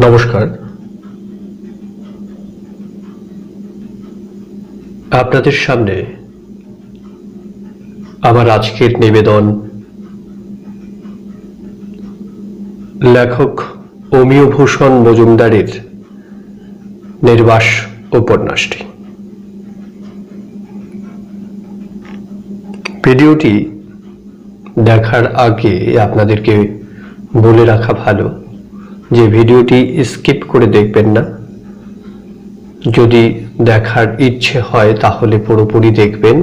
নমস্কার। আপনাদের সামনে আমার আজকের নিবেদন লেখক অমিয়ভূষণ মজুমদারের নির্বাস উপন্যাসটি। ভিডিওটি দেখার আগে আপনাদেরকে বলে রাখা ভালো যে ভিডিওটি স্কিপ করে দেখবেন না। যদি দেখার ইচ্ছে হয় তাহলে পুরোপুরি দেখবেন,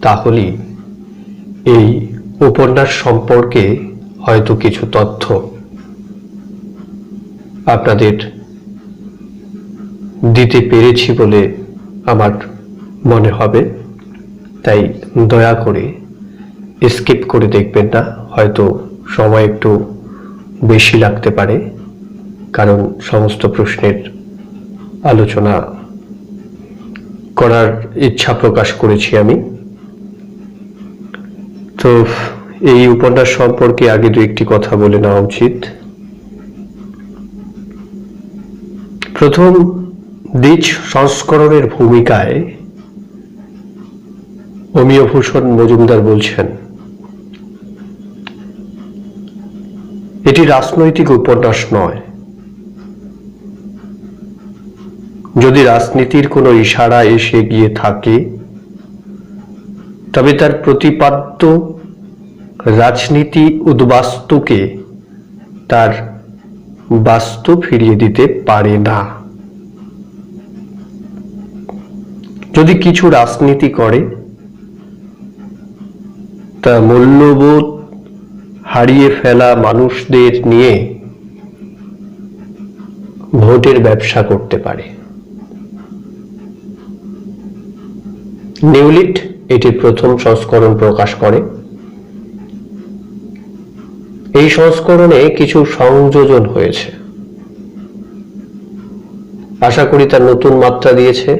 তাহলেই এই উপন্যাস সম্পর্কে হয়তো কিছু তথ্য আপনাদের দিতে পেরেছি বলে আমার মনে হবে। তাই দয়া করে স্কিপ করে দেখবেন না। হয়তো সময় একটু বেশি লাগতে পারে, কারণ সমস্ত প্রশ্নের আলোচনা করার ইচ্ছা প্রকাশ করেছি আমি। তো এই উপন্যাস সম্পর্কে আগে দু একটি কথা বলে নেওয়া উচিত। প্রথম দ্বিজ সংস্করণের ভূমিকায় অমিয়ভূষণ মজুমদার বলছেন, এটি রাজনৈতিক উপন্যাস নয়। যদি রাজনীতির কোনো ইশারা এসে গিয়ে থাকে তবে তার প্রতিপাদ্য রাজনীতি উদ্বাস্তুকে তার বাস্তু ফিরিয়ে দিতে পারে না। যদি কিছু রাজনীতি করে তা মূল্যবোধ হারিয়ে ফেলা মানুষদের নিয়ে ভোটের ব্যবসা করতে পারে। নিউলিট এটির প্রথম সংস্করণ প্রকাশ করে। এই সংস্করণে কিছু সংযোজন হয়েছে, আশা করি তার নতুন মাত্রা দিয়েছে,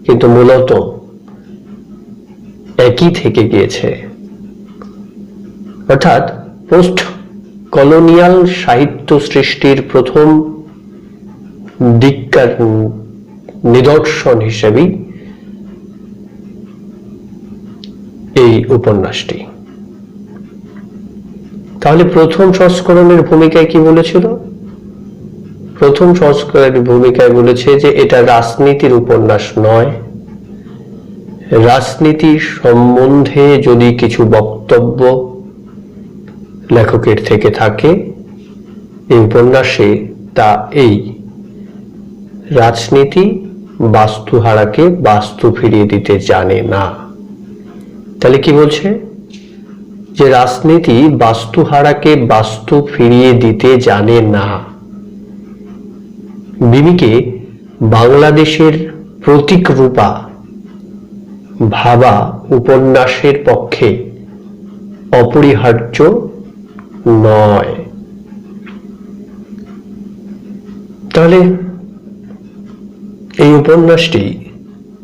কিন্তু মূলত একই থেকে গিয়েছে। অর্থাৎ পোস্ট কলোনিয়াল সাহিত্য সৃষ্টির প্রথম দিককার নিদর্শন হিসেবেই এই উপন্যাসটি। তাহলে প্রথম সংস্করণের ভূমিকায় কি বলেছিল? প্রথম সংস্করণের ভূমিকায় বলেছে যে এটা রাজনীতির উপন্যাস নয়। রাজনীতি সম্বন্ধে যদি কিছু বক্তব্য লেখকের থেকে থাকে এই উপন্যাসে, তা এই রাজনীতি বাস্তুহারাকে বাস্তু ফিরিয়ে দিতে জানে না। তাহলে কি বলছে? যে রাজনীতি বাস্তুহারাকে বাস্তু ফিরিয়ে দিতে জানে না। বিমিকে বাংলাদেশের প্রতীক রূপা ভাবা উপন্যাসের পক্ষে অপরিহার্য নয়। তাহলে এই উপন্যাসটি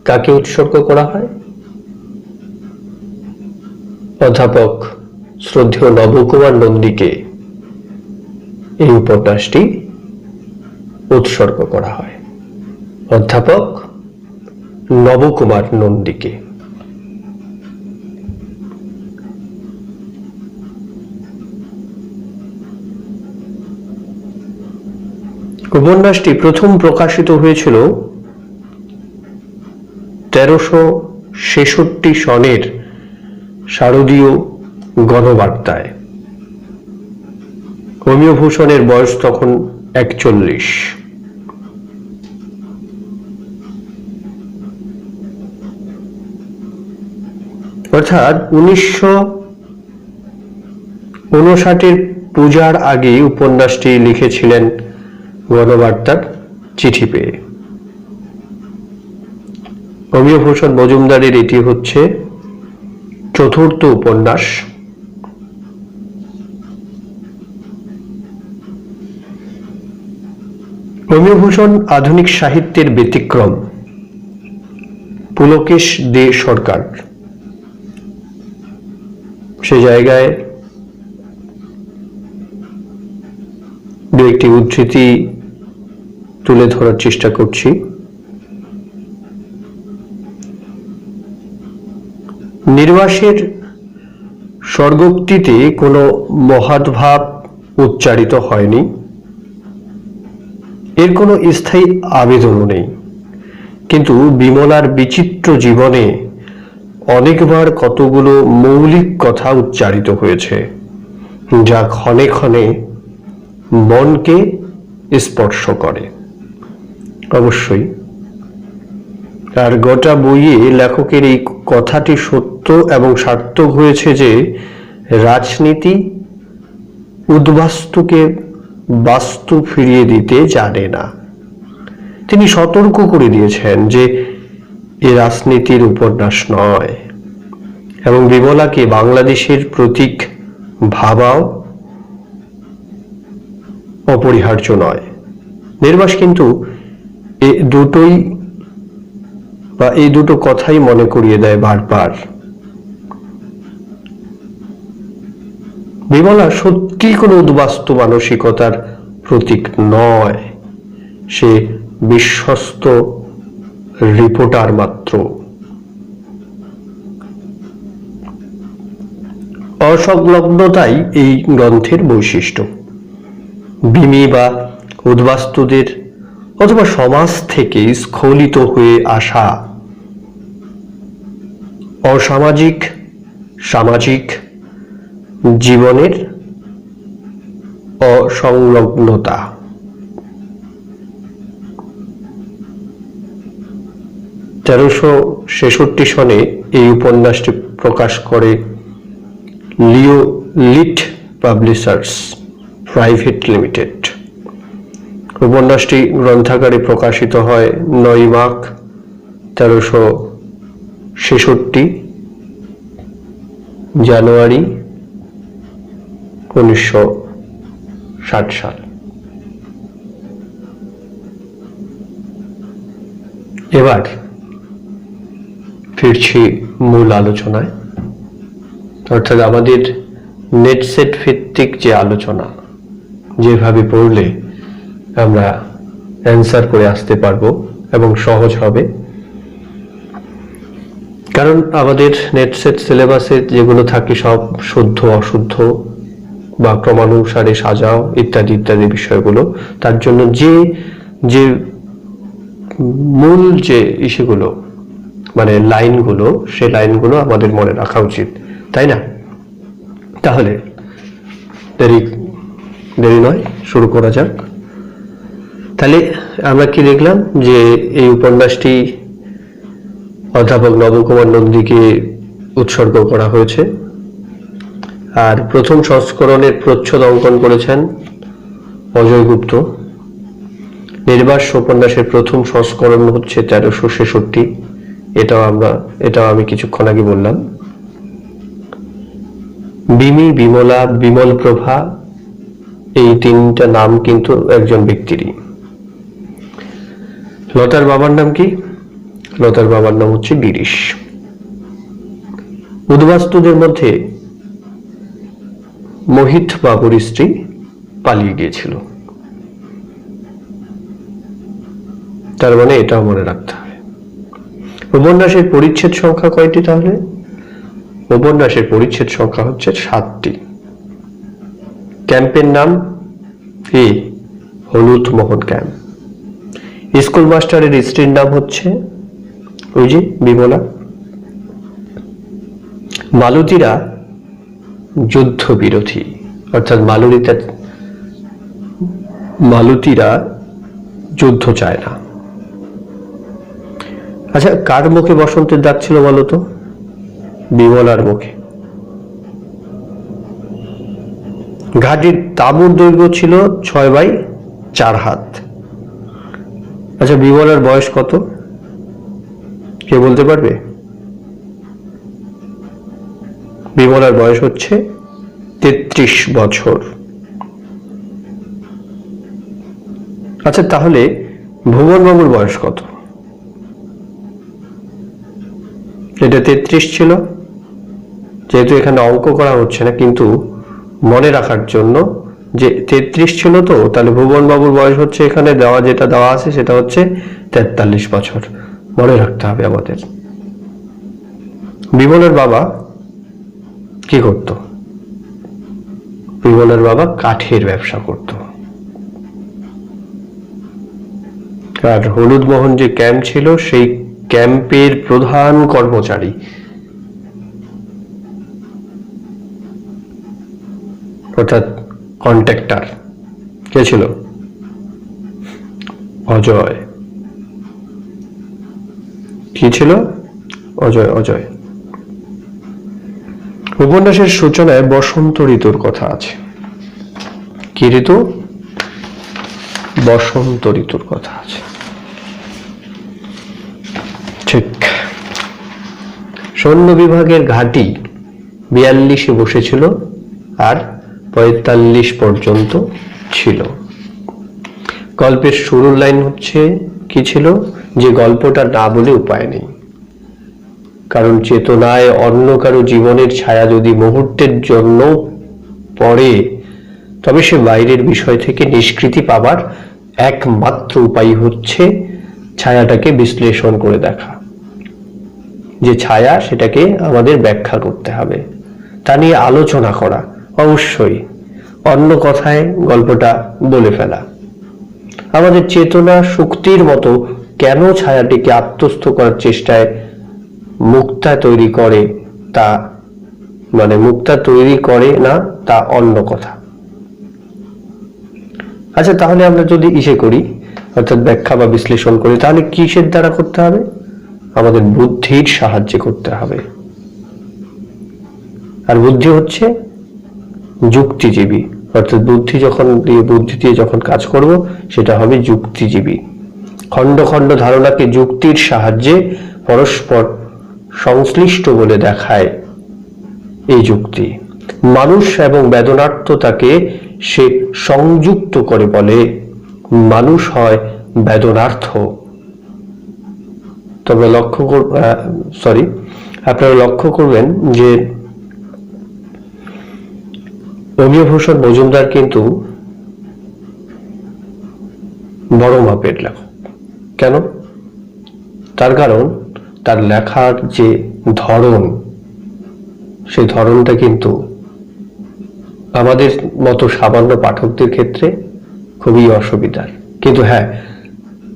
কাকে উৎসর্গ করা হয়? অধ্যাপক শ্রদ্ধেয় নবকুমার নন্দীকে এই উপন্যাসটি উৎসর্গ করা হয়। অধ্যাপক নবকুমার নন্দীকে। উপন্যাসটি প্রথম প্রকাশিত হয়েছিল 1366 সনের শারদীয় গণবার্তায়। অমিয়ভূষণের বয়স তখন 41। অর্থাৎ 1959 পূজার আগে উপন্যাসটি লিখেছিলেন গণবার্তার চিঠি পেয়ে। অমিয়ভূষণ মজুমদারের এটি হচ্ছে চতুর্থ উপন্যাস। অমিয়ভূষণ আধুনিক সাহিত্যের ব্যতিক্রম। পুলকেশ দে সরকার সে জায়গায় দু একটি উদ্ধৃতি তুলে ধরার চেষ্টা করছি। নির্বাসের স্বর্গোক্তিতে কোনো মহৎ ভাব উচ্চারিত হয়নি, এর কোনো স্থায়ী আবেদনও নেই, কিন্তু বিমলার বিচিত্র জীবনে অনেকবার কতগুলো মৌলিক কথা উচ্চারিত হয়েছে, যা ক্ষণে ক্ষণে মনকে স্পর্শ করে। অবশ্যই আর গোটা বইয়ে লেখকের এই কথাটি সত্য এবং সার্থক হয়েছে যে রাজনীতি উদ্বাস্তুকে বাস্তু ফিরিয়ে দিতে জানে না। তিনি সতর্ক করে দিয়েছেন যে এ রাজনীতির উপন্যাস নয়, এবং বিমলাকে বাংলাদেশের প্রতীক ভাবাও অপরিহার্য নয়। নির্বাস কিন্তু এই দুটো কথাই মনে করিয়ে দেয় বারবার। বিমলা সত্যি কোনো উদ্বাস্তু মানসিকতার প্রতীক নয়, সে বিশ্বস্ত রিপোর্টার মাত্র। অসংলগ্নতাই এই গ্রন্থের বৈশিষ্ট্য। বিমি বা উদ্বাস্তুদের অথবা সমাজ থেকে স্খলিত হয়ে আসা অসামাজিক সামাজিক জীবনের অসংলগ্নতা। 1366 সনে এই উপন্যাসটি প্রকাশ করে লিও লিট পাবলিশার্স প্রাইভেট লিমিটেড। উপন্যাসটি গ্রন্থাগারে প্রকাশিত হয় 9 মাঘ 1366, জানুয়ারি 1960 সাল। এবার ফিরছি মূল আলোচনায়, অর্থাৎ আমাদের নেট সেট ভিত্তিক যে আলোচনা, যেভাবে পড়লে আমরা অ্যান্সার করে আসতে পারবো এবং সহজ হবে। কারণ আমাদের নেট সেট সিলেবাসে যেগুলো থাকে সব শুদ্ধ অশুদ্ধ বা ক্রমানুসারে সাজাও ইত্যাদি ইত্যাদি বিষয়গুলো, তার জন্য যে মূল যে ইস্যুগুলো মানে লাইনগুলো, সেই লাইনগুলো আমাদের মনে রাখা উচিত, তাই না? তাহলে দেরি নয়, শুরু করা যাক। তাহলে আমরা কি দেখলাম যে এই উপন্যাসটি অধ্যাপক নবকুমার নন্দীকে উৎসর্গ করা হয়েছে, আর প্রথম সংস্করণের প্রচ্ছদ অঙ্কন করেছেন অজয় গুপ্ত। নির্বাস উপন্যাসের প্রথম সংস্করণ হচ্ছে 1366, এটাও আমি কিছুক্ষণ আগে বললাম। বিমি, বিমলা, বিমল প্রভা এই তিনটা নাম কিন্তু একজন ব্যক্তিরই। লতার বাবার নাম কি? লতার বাবার নাম হচ্ছে গিরিশ। উদ্বাস্তুদের মধ্যে মোহিত বাবুর স্ত্রী পালিয়ে গিয়েছিল, তার মানে এটাও মনে রাখতে হবে। উপন্যাসের পরিচ্ছেদ সংখ্যা কয়টি? তাহলে উপন্যাসের পরিচ্ছেদ সংখ্যা হচ্ছে 7টি। ক্যাম্পের নাম কি? হলুদ মোহন ক্যাম্প। স্কুল মাস্টারের স্ত্রীর নাম হচ্ছে ওই যে বিমলা। মালতীরা যুদ্ধ বিরোধী, অর্থাৎ মালতীরা যুদ্ধ চায় না। আচ্ছা, কার মুখে বসন্তের দাগ ছিল বলতো? বিমলার মুখে। ঘাটির তাঁবুর দৈর্ঘ্য ছিল 6/4 হাত। আচ্ছা, বিমলার বয়স কত কে বলতে পারবে? বিমলার বয়স হচ্ছে 33 বছর। আচ্ছা, তাহলে ভুবন বাবুর বয়স কত? এটা 33 ছিল, যেহেতু এখানে অঙ্ক করা হচ্ছে না কিন্তু মনে রাখার জন্য যে 33 ছিল, তো তাহলে ভুবন বাবুর বয়স হচ্ছে, এখানে দেওয়া যেটা দেওয়া আছে সেটা হচ্ছে 43 বছর। মনে রাখতে হবে আমাদের। বিমলের বাবা কি করত? বিমলের বাবা কাঠের ব্যবসা করত। আর হলুদ মোহন যে ক্যাম্প ছিল, সেই ক্যাম্পের প্রধান কর্মচারী অর্থাৎ কন্ট্রাক্টর কে ছিল? অজয়। কি ছিল? অজয়। অজয়। উপন্যাসের সূচনায় বসন্ত ঋতুর কথা আছে। কি ঋতু? বসন্ত ঋতুর কথা আছে। ঠিক। সৈন্য বিভাগের ঘাঁটি 42-এ বসেছিল আর 45 পর্যন্ত ছিল। গল্পের শুরুর লাইন হচ্ছে কি ছিল? যে গল্পটা না বলে উপায় নেই, কারণ চেতনায় অন্য কারো জীবনের ছায়া যদি মুহূর্তের জন্য পড়ে, তবে সে বাইরের বিষয় থেকে নিষ্কৃতি পাবার একমাত্র উপায় হচ্ছে ছায়াটাকে বিশ্লেষণ করে দেখা। যে ছায়া, সেটাকে আমাদের ব্যাখ্যা করতে হবে, তা নিয়ে আলোচনা করা, অবশ্যই অন্য কথায় গল্পটা বলে ফেলা। আমাদের চেতনা শক্তির মতো কেন ছায়াটিকে আত্মস্থ করার চেষ্টায় মুক্তা তৈরি করে, তা মানে মুক্তা তৈরি করে না, তা অন্য কথা। আচ্ছা, তাহলে আমরা যদি ইসে করি, অর্থাৎ ব্যাখ্যা বা বিশ্লেষণ করি, তাহলে কিসের দ্বারা করতে হবে? আমাদের বুদ্ধির সাহায্যে করতে হবে। আর বুদ্ধি হচ্ছে যুক্তিজীবী, অর্থাৎ বুদ্ধি দিয়ে যখন কাজ করব, সেটা হবে যুক্তিজীবী। খণ্ড খণ্ড ধারণাকে যুক্তির সাহায্যে পরস্পর সংশ্লিষ্ট বলে দেখায় এই যুক্তি। মানুষ এবং বেদনার্থতাকে সে সংযুক্ত করে বলে মানুষ হয় বেদনার্থ। তবে আপনারা লক্ষ্য করবেন যে অমিয়ভূষণ মজুমদার কিন্তু বড় মাপের লেখক। কেন? তার কারণ তার লেখার যে ধরন, সেই ধরনটা কিন্তু আমাদের মতো সামান্য পাঠকদের ক্ষেত্রে খুবই অসুবিধার। কিন্তু হ্যাঁ,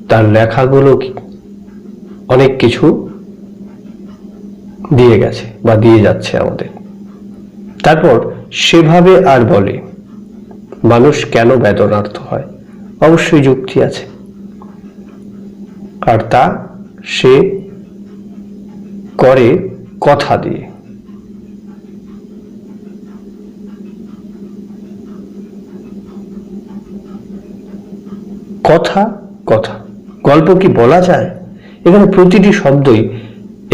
তার লেখাগুলো অনেক কিছু দিয়ে গেছে বা দিয়ে যাচ্ছে আমাদের। তারপর সেভাবে আর বলে মানুষ কেন বেদনার্থ হয়, অবশ্যই যুক্তি আছে, আর তা সে করে কথা দিয়ে। কথা কথা গল্প কি বলা যায়? এখানে প্রতিটি শব্দই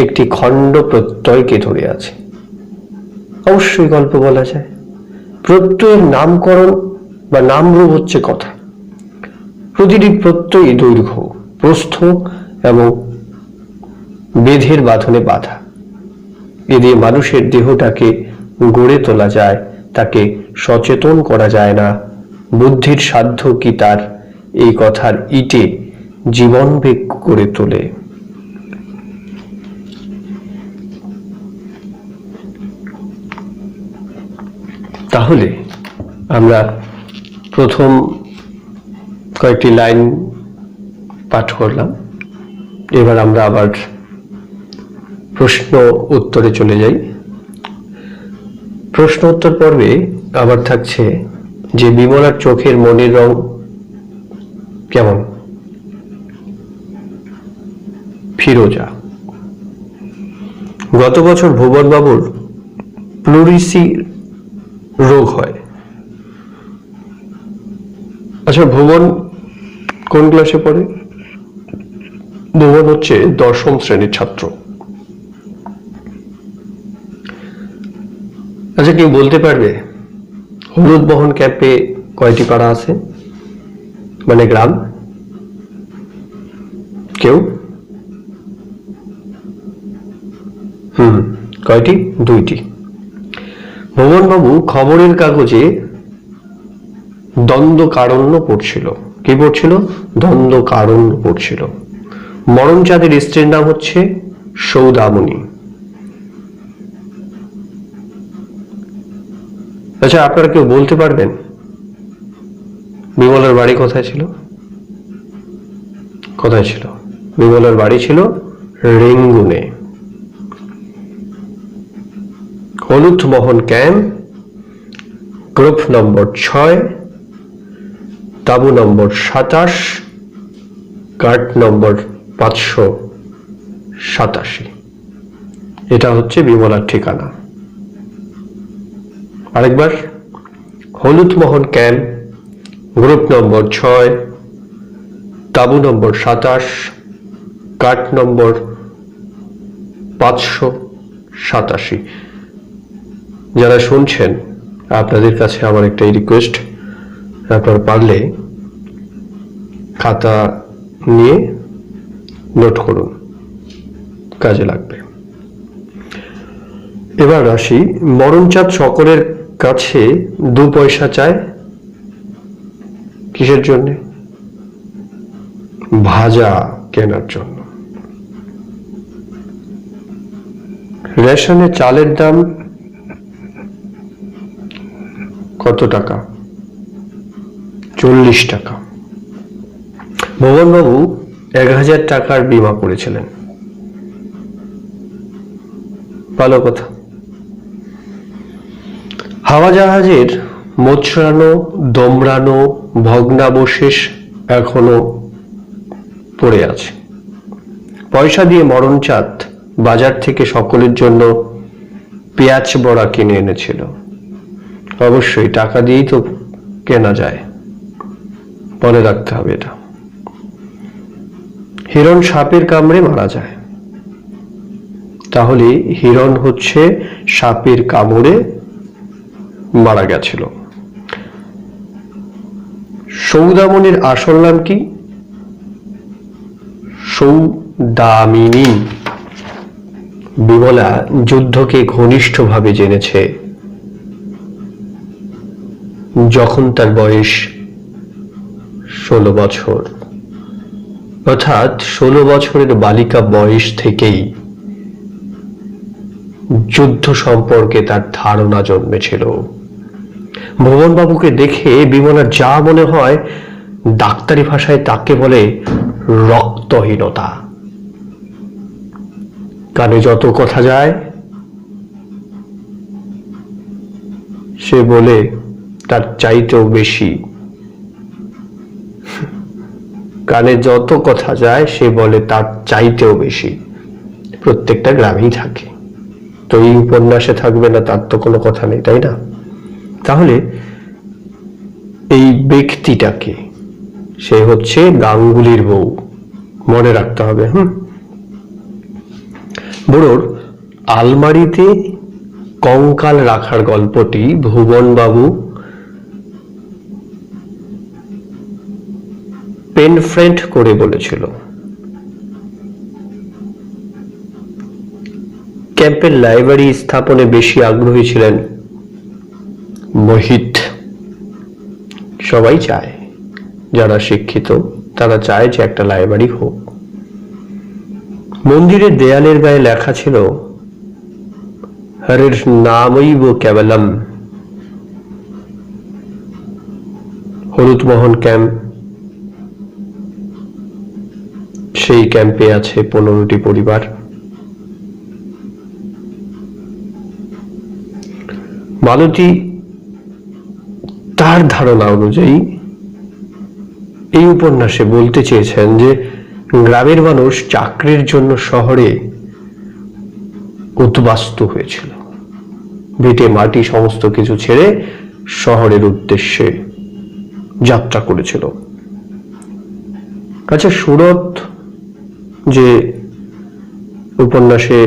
একটি খণ্ড প্রত্যয়কে ধরে আছে। অবশ্যই গল্প বলা যায়। প্রত্যয়ের নামকরণ বা নামরূপ হচ্ছে কথা। প্রতিটি প্রত্যয় দৈর্ঘ্য, প্রস্থ এবং বেধের বাঁধনে বাঁধা। এ দিয়ে মানুষের দেহটাকে গড়ে তোলা যায়, তাকে সচেতন করা যায় না। বুদ্ধির সাধ্য কি তার এই কথার ইটে জীবন বেগ করে তোলে। তাহলে আমরা প্রথম কয়েকটি লাইন পাঠ করলাম, এবার আমরা আবার প্রশ্ন উত্তরে চলে যাই। প্রশ্ন উত্তর পর্বে আবার থাকছে যে বিমলার চোখের মনির রং কেমন? ফিরোজা। গত বছর ভুবন বাবুর প্লুরিসি রোগ হয়। আচ্ছা, ভুবন কোন ক্লাসে পড়ে? ভুবন হচ্ছে 10ম শ্রেণীর ছাত্র। আচ্ছা, কেউ বলতে পারবে হলুদ মোহন ক্যাম্পে কয়টি পাড়া আছে, মানে গ্রাম? কেউ? কয়টি? 2টি। ভুবন বাবু খবরের কাগজে দ্বন্দ্বকারণ্য পড়ছিল। কি পড়ছিল? দ্বন্দ্বকারণ্য পড়ছিল। মরণচাঁদের স্ত্রীর নাম হচ্ছে সৌদামিনী। আচ্ছা, আপনারা কেউ বলতে পারবেন বিমলার বাড়ি কোথায় ছিল? কোথায় ছিল? বিমলার বাড়ি ছিল রেঙ্গুনে। হলুদ মোহন ক্যাম্প, গ্রুপ নম্বর 6, তাবু নম্বর 27, কার্ড নম্বর 587। এটা হচ্ছে বিমলার ঠিকানা। আরেকবার, হলুদ মোহন ক্যাম্প, গ্রুপ নম্বর 6, তাবু নম্বর 27, কার্ড নম্বর 587। যারা শুনছেন, আপনাদের কাছে আমার একটাই রিকোয়েস্ট, আপনারা পারলে খাতা নিয়ে নোট করুন, কাজে লাগবে। এবার আসি, মরণচাঁদ সকলের কাছে 2 পয়সা চায়। কিসের জন্য? ভাজা কেনার জন্য। রেশনে চালের দাম কত টাকা? 40 টাকা। ভুবনবাবু 1000 টাকার বীমা করেছিলেন। ভালো কথা। হাওয়া জাহাজের মোচড়ানো, দমড়ানো ভগ্নাবশেষ এখনো পড়ে আছে। পয়সা দিয়ে মরণচাঁদ বাজার থেকে সকলের জন্য পেঁয়াজ বড়া কিনে এনেছিল। অবশ্যই টাকা দিয়েই তো কেনা যায়, মনে রাখতে হবে এটা। হিরণ সাপের কামড়ে মারা যায়, তাহলে হিরণ হচ্ছে সাপের কামড়ে মারা গেছিল। সৌদামিনীর আসল নাম কি? সৌদামিনী। বিমলা যুদ্ধকে ঘনিষ্ঠভাবে জেনেছে যখন তার বয়স 16 বছর, অর্থাৎ 16 বছরের বালিকা বয়স থেকেই যুদ্ধ সম্পর্কে তার ধারণা জন্মেছিল। ভুবনবাবুকে দেখে বিমলার যা মনে হয়, ডাক্তারি ভাষায় তাকে বলে রক্তহীনতা। কানে যত কথা যায় সে বলে তার চাইতেও বেশি। কানে যত কথা যায় সে বলে তার চাইতেও বেশি। প্রত্যেকটা গ্রামেই থাকে, তো এই উপন্যাসে থাকবে না তার তো কোনো কথা নেই, তাই না? তাহলে এই ব্যক্তিটাকে, সে হচ্ছে গাঙ্গুলির বউ, মনে রাখতে হবে। বুড়োর আলমারিতে কঙ্কাল রাখার গল্পটি ভুবনবাবু পেন ফ্রেন্ড করে বলেছিল। ক্যাম্পের লাইব্রেরি স্থাপনে বেশি আগ্রহী ছিলেন মোহিত। সবাই চায়, যারা শিক্ষিত তারা চায় যে একটা লাইব্রেরি হোক। মন্দিরের দেয়ালের গায়ে লেখা ছিল, হরির নামৈব কেবলম। হলুদ মোহন ক্যাম্প, সেই ক্যাম্পে আছে 15টি পরিবার। মালতী তার ধারণা অনুযায়ী এই উপন্যাসে বলতে চেয়েছেন যে গ্রামের মানুষ চাকরির জন্য শহরে উদ্বাস্তু হয়েছিল, ভিটে মাটি সমস্ত কিছু ছেড়ে শহরের উদ্দেশ্যে যাত্রা করেছিল। আচ্ছা, সুরত যে উপন্যাসে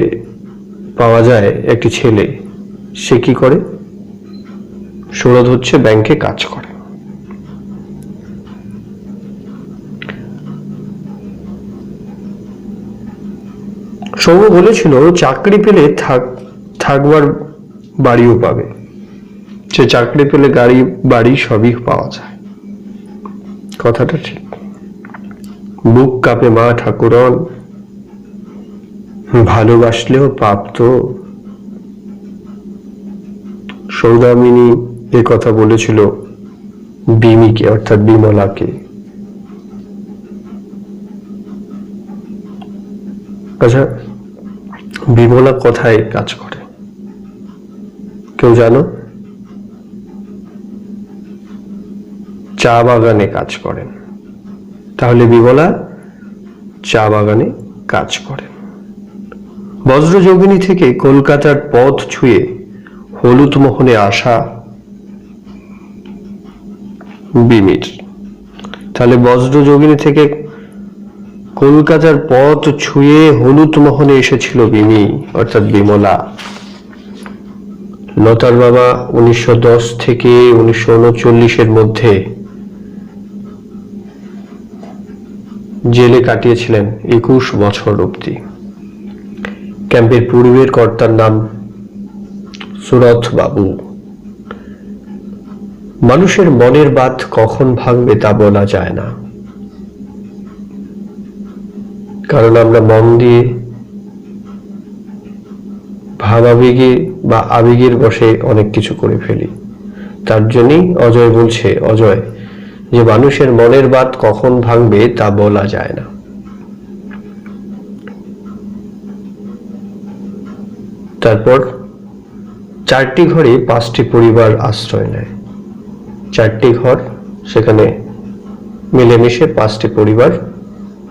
পাওয়া যায় একটি ছেলে, সে কি করে? সুরত হচ্ছে ব্যাংকে কাজ করে। সৌম্য বলেছিল চাকরি পেলে থাকবার বাড়িও পাবে। সে চাকরি পেলে গাড়ি বাড়ি সবই পাওয়া যায়। কথাটা ঠিক। বুক কাঁপে মা ঠাকুরন, ভালোবাসলেও পাপ তো। সৌদামিনী এ কথা বলেছিল বিমিকে, অর্থাৎ বিমলাকে। আচ্ছা, বিমলা কোথায় কাজ করে কেউ জানো? চা বাগানে কাজ করেন। তাহলে বিমলা চা বাগানে কাজ করেন। বজ্রযোগিনী থেকে কলকাতার পথ ছুঁয়ে হলুদ মোহনে আসা বিমির। তাহলে বজ্রযোগিনী থেকে কলকাতার পথ ছুঁয়ে হলুদ মোহনে এসেছিল বিমি, অর্থাৎ বিমলা। লতার বাবা 1910 থেকে 1939 মধ্যে জেলে কাটিয়েছিলেন 21 বছর অবধি। ক্যাম্পের পূর্বের কর্তার নাম সুরথ বাবু। মানুষের মনের বাঁধ কখন ভাঙবে তা বলা যায় না, কারণ আমরা মন দিয়ে ভাবাবেগে বা আবেগের বশে অনেক কিছু করে ফেলি। তার জন্যই অজয় বলছে, অজয়, যে মানুষের মনের বাঁধ কখন ভাঙবে তা বলা যায় না। তারপর 4টি ঘরে 5টি পরিবার আশ্রয় নেয়। 4টি ঘর, সেখানে মিলেমিশে 5টি পরিবার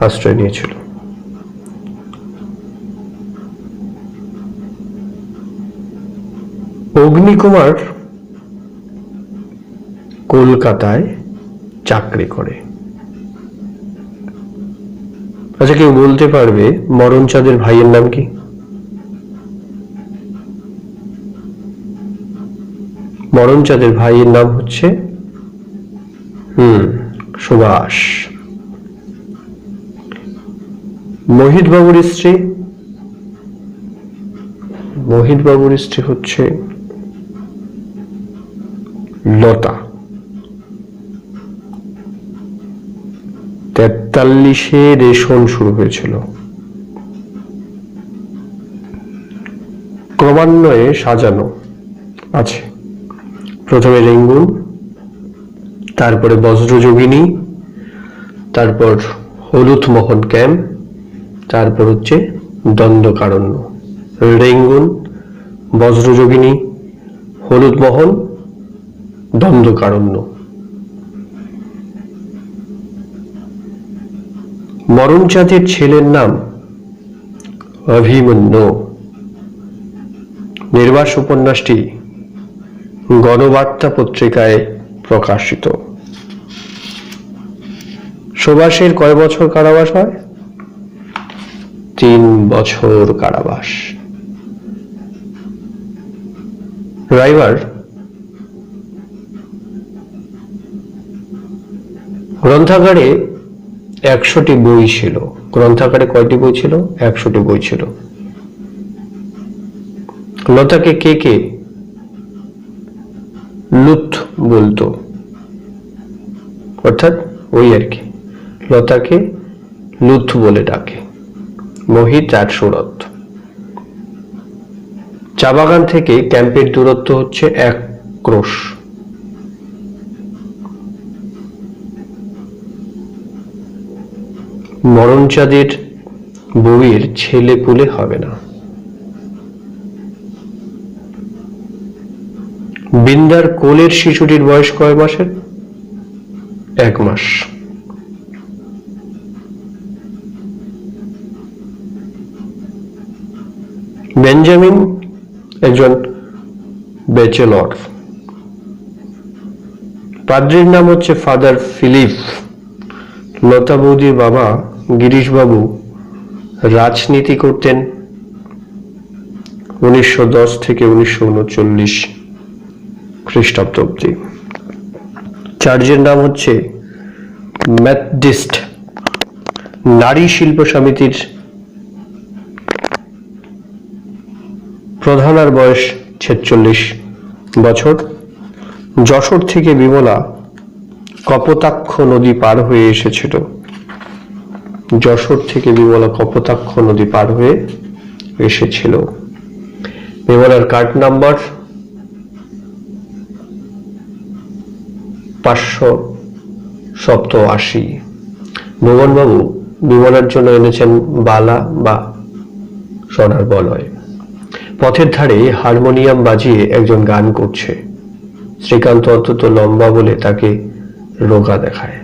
আশ্রয় নিয়েছিল। অগ্নিকুমার কলকাতায় চাকরি করে। আচ্ছা, কেউ বলতে পারবে মরণচাঁদের ভাইয়ের নাম কি? মরণচাঁদের ভাইয়ের নাম হচ্ছে সুভাষ। মোহিত বাবুর স্ত্রী? মোহিত বাবুর স্ত্রী হচ্ছে লতা। 43-এ রেশন শুরু হয়েছিল, ক্রমান্বয়ে সাজানো আছে। প্রথমে রেঙ্গুন, তারপরে বজ্রযোগিনী, তারপর হলুদ মোহন ক্যাম্প, তারপর হচ্ছে দণ্ডকারণ্য। রেঙ্গুন, বজ্রযোগিনী, হলুদ মোহন, দণ্ডকারণ্য। মরণচাঁদের ছেলের নাম অভিমন্যু। নির্বাস উপন্যাসটি গণবার্তা পত্রিকায় প্রকাশিত। সুভাষের কয় বছর কারাবাস হয়? 3 বছর কারাবাস। রাইবার গ্রন্থাগারে 100টি বই ছিল। গ্রন্থাগারে কয়টি বই ছিল? 100টি বই ছিল। লতাকে কে কে লুৎ বলতো? অর্থাৎ ওই আর কি, লতাকে লুৎ বলে ডাকে মোহিত আর সুরথ। চা বাগান থেকে ক্যাম্পের দূরত্ব হচ্ছে 1 ক্রোশ। মরণচাঁদের বউয়ের ছেলে পুলে হবে না। বিন্দার কোলের শিশুটির বয়স কয় মাসের? 1 মাস। বেঞ্জামিন একজন ব্যাচেলর। পাদ্রীর নাম হচ্ছে ফাদার ফিলিপ। লতা বৌদির বাবা গিরিশবাবু রাজনীতি করতেন 1910 থেকে 1939 খ্রিস্টাব্দ অব্দি। চার্চের নাম হচ্ছে মেথডিস্ট নারী শিল্প সমিতির প্রধানার বয়স 46 বছর। যশোর থেকে বিমলা কপোতাক্ষ নদী পার হয়ে এসেছিল। যশোর থেকে বিমলা কপোতাক্ষ নদী পার হয়ে এসেছিল। বিমলার কার্ড নাম্বার 587। ভুবনবাবু বিমলার জন্য এনেছেন বালা বা সোনার বলয়। পথের ধারে হারমোনিয়াম বাজিয়ে একজন গান করছে। শ্রীকান্ত অত্যন্ত লম্বা বলে তাকে রোগা দেখায়।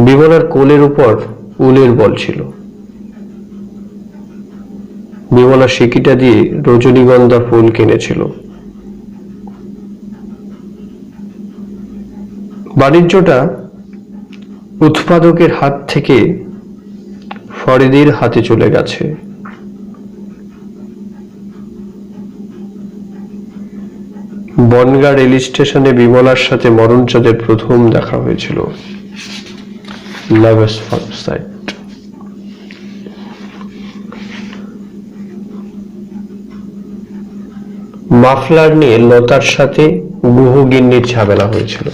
বিমলার কোলের উপর উলের বল ছিল। বিমলা সিকিটা দিয়ে রজনীগন্ধা ফুল কিনেছিল। বাণিজ্যটা উৎপাদকের হাত থেকে ফরিদের হাতে চলে গেছে। বনগাঁ রেল স্টেশনে বিমলার সাথে মরণচাঁদের প্রথম দেখা হয়েছিল। লাভ এট ফার্স্ট সাইট। মাফলার নিয়ে লতার সাথে গুহগিন্নির ঝামেলা হয়েছিল।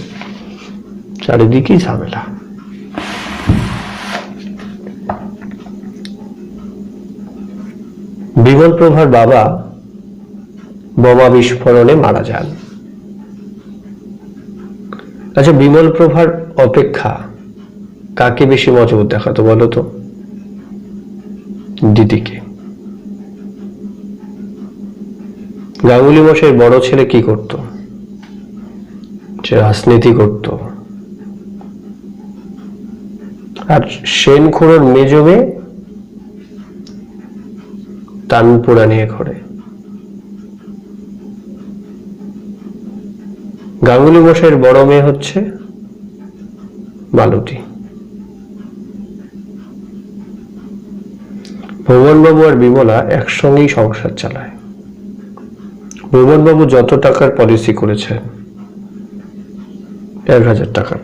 চারিদিকেই ঝামেলা। বিমল প্রভার বাবা বোমা বিস্ফোরণে মারা যান। আচ্ছা, বিমল প্রভার অপেক্ষা কাকে বেশি মজবুত দেখাতো বলো তো? দিদিকে। গাঙ্গুলি মশাইয়ের বড় ছেলে কি করত? সে রাজনীতি করত। আর সেন খুড়োর মেজো মেয়ে তানপুরা নিয়ে ঘরে। গাঙ্গুলি মশাইয়ের বড় মেয়ে হচ্ছে মালতী। ভুবনবাবু আর বিমলা একসঙ্গেই সংসার চালায়। ভুবনবাবু যত টাকার পলিসি করেছেন, 1000 টাকার।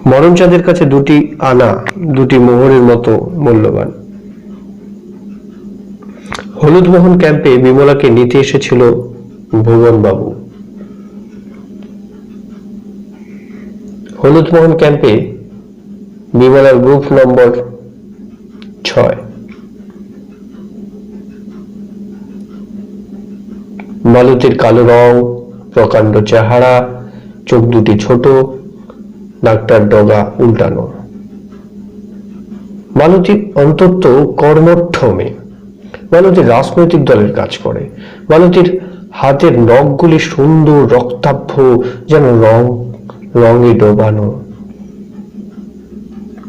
মরণচাঁদের কাছে 2টি আনা 2টি মোহরের মতো মূল্যবান। হলুদ মোহন ক্যাম্পে বিমলাকে নিতে এসেছিল ভুবনবাবু। হলুদ মোহন ক্যাম্পে বিমলার গ্রুপ নম্বর 6। মালতীর কালো রং, প্রকাণ্ড চেহারা, চোখ দুটি ছোট, ডাক্তার ডগা উল্টানো। মালতী অন্তত কর্মঠ মেয়ে। মালতী রাজনৈতিক দলের কাজ করে। মালতীর হাতের নখগুলি সুন্দর রক্তাভ, যেন রঙে ডোবানো।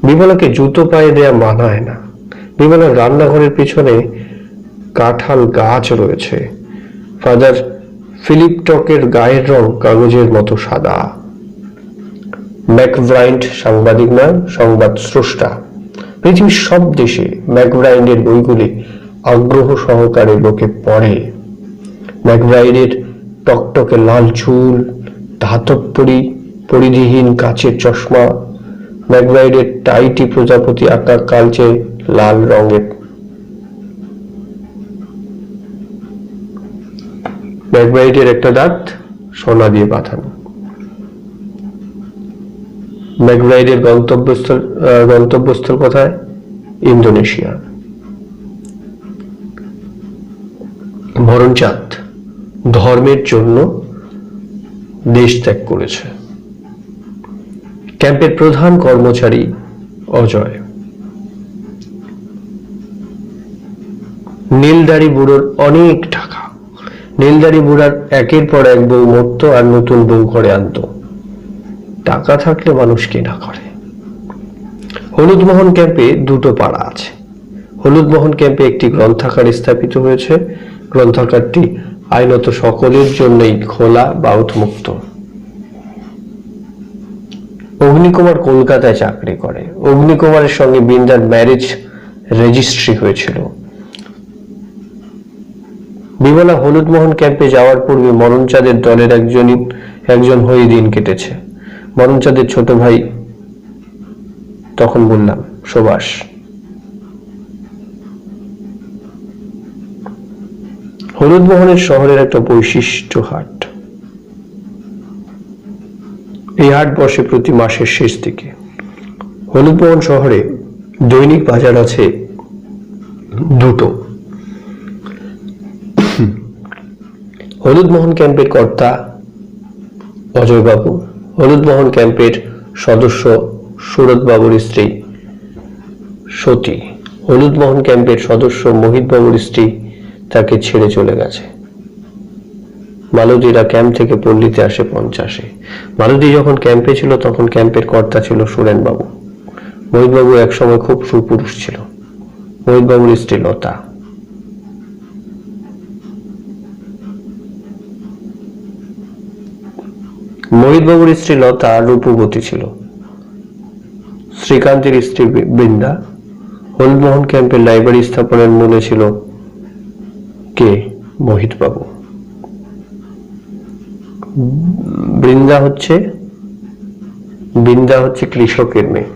বিমলাকে জুতো পায়ে দেয়া মানায় না। বিমলার রান্নাঘরের পিছনে কাঁঠাল গাছ রয়েছে। ফাদার ফিলিপ টকের গায়ের রং কাগজের মতো সাদা। ম্যাকব্রাইন্ড সাংবাদিক নয়, সংবাদ স্রষ্টা। পৃথিবীর সব দেশে ম্যাকব্রাইন্ডের বইগুলি আগ্রহ সহকারে লোকে পড়ে। ম্যাকব্রাইডের টকটকে লাল চুল, ধাতব পরিধিহীন কাচের চশমা, ম্যাকব্রাইডের টাইটি প্রজাপতি আঁকা কালচে লাল রঙের। ম্যাকব্রাইডের একটা দাঁত সোনা দিয়ে বাঁধানো। ম্যাকব্রাইডের গন্তব্যস্থল কোথায়? ইন্দোনেশিয়া। মরণচাঁদ ধর্মের জন্য দেশ ত্যাগ করেছে। ক্যাম্পের প্রধান কর্মচারী অজয়। নীলদাড়ি বুড়োর অনেক টাকা। নীলদাড়ি বুড়ার একের পর এক বউ মরত আর নতুন বউ ঘরে আনত। টাকা থাকলে মানুষ কি না করে। হলুদ মোহন ক্যাম্পে 2টো পাড়া আছে। হলুদ মোহন ক্যাম্পে একটি গ্রন্থাগার স্থাপিত হয়েছে। গ্রন্থাগারটি আইনত সকলের জন্যই খোলা বা উন্মুক্ত। অগ্নিকুমার কলকাতায় চাকরি করে। অগ্নিকুমারের সঙ্গে বৃন্দার ম্যারেজ রেজিস্ট্রি হয়েছিল। বিমলা হলুদ মোহন ক্যাম্পে যাওয়ার পূর্বে মরণচাঁদের দলের একজন হয়ে দিন কেটেছে। মরণচাঁদের ছোট ভাই, তখন বললাম সুভাষ। হলুদমোহনের শহরের একটা বৈশিষ্ট্য হাট। এই হাট বসে প্রতি মাসের শেষ দিকে। হলুদমোহন শহরে দৈনিক বাজার আছে দুটো। হলুদমোহন ক্যাম্পের কর্তা অজয়বাবু, হলুদমোহন ক্যাম্পের সদস্য সুরতবাবুর স্ত্রী সতী, হলুদমোহন ক্যাম্পের সদস্য মোহিতবাবুর স্ত্রী তাকে ছেড়ে চলে গেছে। মালতীরা ক্যাম্প থেকে পল্লীতে আসে 50-এ। মালতী যখন ক্যাম্পে ছিল তখন ক্যাম্পের কর্তা ছিল সুরেনবাবু। মোহিতবাবু একসময় খুব সুপুরুষ ছিল। মোহিতবাবুর স্ত্রী লতা। মোহিতবাবুর স্ত্রী লতা রূপবতী ছিল। শ্রীকান্তের স্ত্রী বৃন্দা। হলুদমোহন ক্যাম্পের লাইব্রেরি স্থাপনের মূলে ছিল কে? মোহিতবাবু। বৃন্দা হচ্ছে কৃষকের মেয়ে।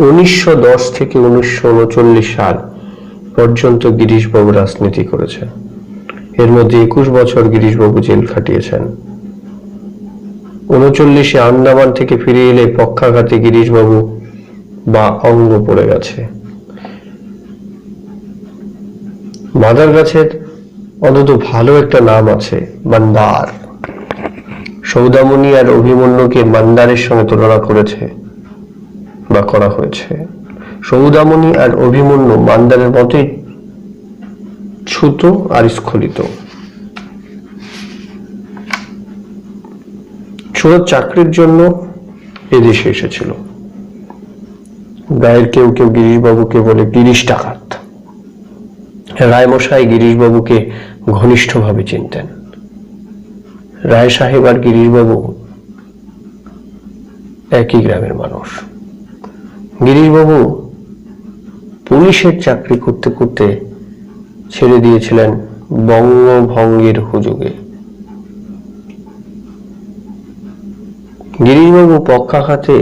1910 থেকে 1939 সাল পর্যন্ত গিরিশবাবু রাজনীতি করেছেন। এর মধ্যে 21 বছর গিরিশবাবু জেল খাটিয়েছেন। 39-এ আন্দামান থেকে ফিরে এলে পক্ষাঘাতে গিরিশবাবু বা অঙ্গ পড়ে গেছে। মাদার গাছের অন্তত ভালো একটা নাম আছে, মন্দার। সৌদামণি আর অভিমন্যুকে মন্দারের সঙ্গে তুলনা করেছে বা করা হয়েছে। সৌদামণি আর অভিমন্যু মন্দারের মতোই ছুতো আর স্খলিত। সুরত চাকরির জন্য এদেশে এসেছিল। গায়ের কেউ কেউ গিরিশবাবুকে বলে গিরিশ ডাকাত। রায়মশাই গিরিশবাবুকে ঘনিষ্ঠভাবে চিনতেন। রায় সাহেব আর গিরিশবাবু একই গ্রামের মানুষ। গিরিশবাবু পুলিশের চাকরি করতে করতে ছেড়ে দিয়েছিলেন বঙ্গভঙ্গের হুজুগে। গিরিশবাবু পক্ষাঘাতে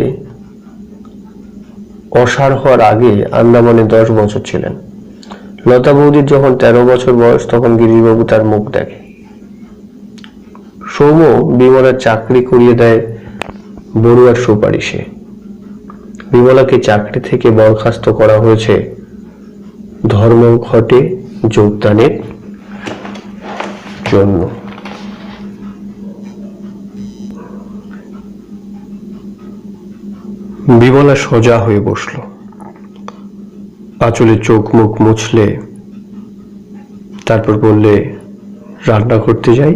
অসাড় হওয়ার আগে আন্দামানে 10 বছর ছিলেন। লতা বৌদির যখন 13 বছর বয়স তখন গিরিশবাবু তার মুখ দেখে। সৌম্য বিমলার চাকরি করিয়ে দেয় বড়ুয়ার সুপারিশে। বিমলাকে চাকরি থেকে বরখাস্ত করা হয়েছে ধর্মঘটে যোগদানের জন্য। বিমলা সোজা হয়ে বসল, আঁচলে চোখ মুখ মুছলে, তারপর বললে, রান্না করতে যাই?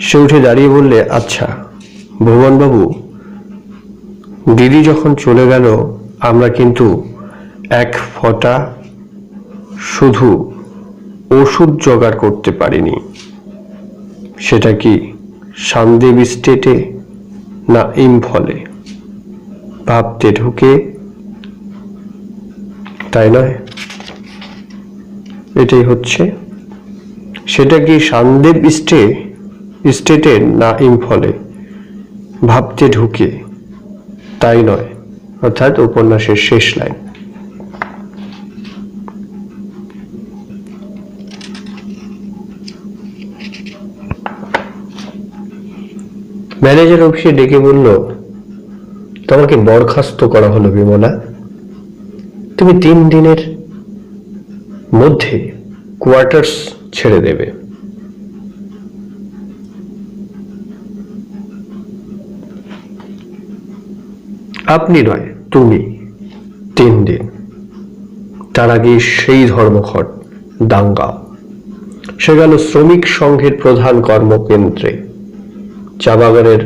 সে উঠে দাঁড়িয়ে বললে, আচ্ছা ভুবনবাবু, দিদি যখন চলে গেল আমরা কিন্তু এক ফোঁটা শুধু ওষুধ জোগাড় করতে পারিনি। সেটা কি সান্দেব স্টেটে না ইম্ফলে? ভাবতে ঢুকে, তাই নয়? এটাই হচ্ছে। সেটা কি সান্দেব স্টেটে না ইম্ফলে? ভাবতে ঢুকে, তাই নয়, অর্থাৎ উপন্যাসের শেষ লাইন। ম্যানেজার অফিসে ডেকে বলল, তোমাকে বরখাস্ত করা হলো বিমলা। তুমি 3 দিনের মধ্যে কোয়ার্টার্স ছেড়ে দেবে। আপনি নয়, তুমি। 3 দিন। তার আগে সেই ধর্মঘট দাঙ্গা। সে গেল শ্রমিক সংঘের প্রধান কর্মকেন্দ্রে, চা বাগানের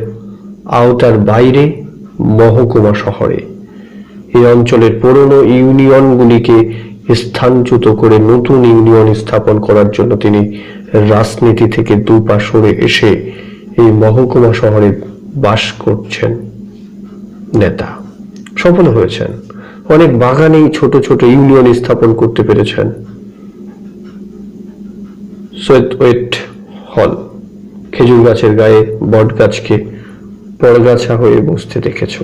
আওতার বাইরে মহকুমা শহরে। এই অঞ্চলের পুরনো ইউনিয়নগুলিকে স্থানচ্যুত করে নতুন ইউনিয়ন স্থাপন করার জন্য তিনি রাজনীতি থেকে 2 পা সরে এসে এই মহকুমা শহরে বাস করছেন নেতা। সফল হয়েছেন। অনেক বাগানেই ছোট ছোট ইউনিয়ন স্থাপন করতে পেরেছেন। সোয়েটওয়েট হল, খেজুর গাছের গায়ে বট গাছকে পরগাছা হয়ে বসতে দেখেছ।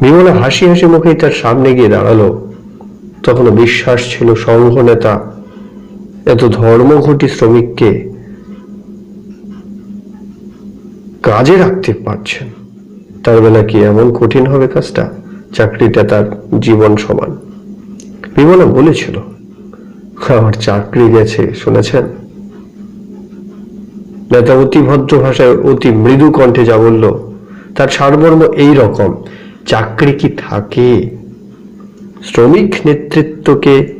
বিমলা হাসি হাসি মুখেই তার সামনে গিয়ে দাঁড়ালো। তখনও বিশ্বাস ছিল সংঘ নেতা এত ধর্মঘটি শ্রমিককে কাজে রাখতে পারছেন। তার বেলা কি এমন কঠিন হবে কাজটা? চাকরিটা তার জীবন সমান। বিমলা বলেছিল, আমার চাকরি গেছে, শুনেছেন? নেতা অতি ভদ্র ভাষায় অতি মৃদু কণ্ঠে যা বলল তার সারমর্ম এই রকম, চাকরি কি থাকে? শ্রমিক নেতৃত্বকে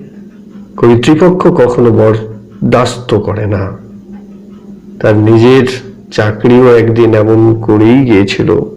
কর্তৃপক্ষ কখনো বরদাস্ত করে না। তার নিজের চাকরিও একদিন এমন করেই গিয়েছিল।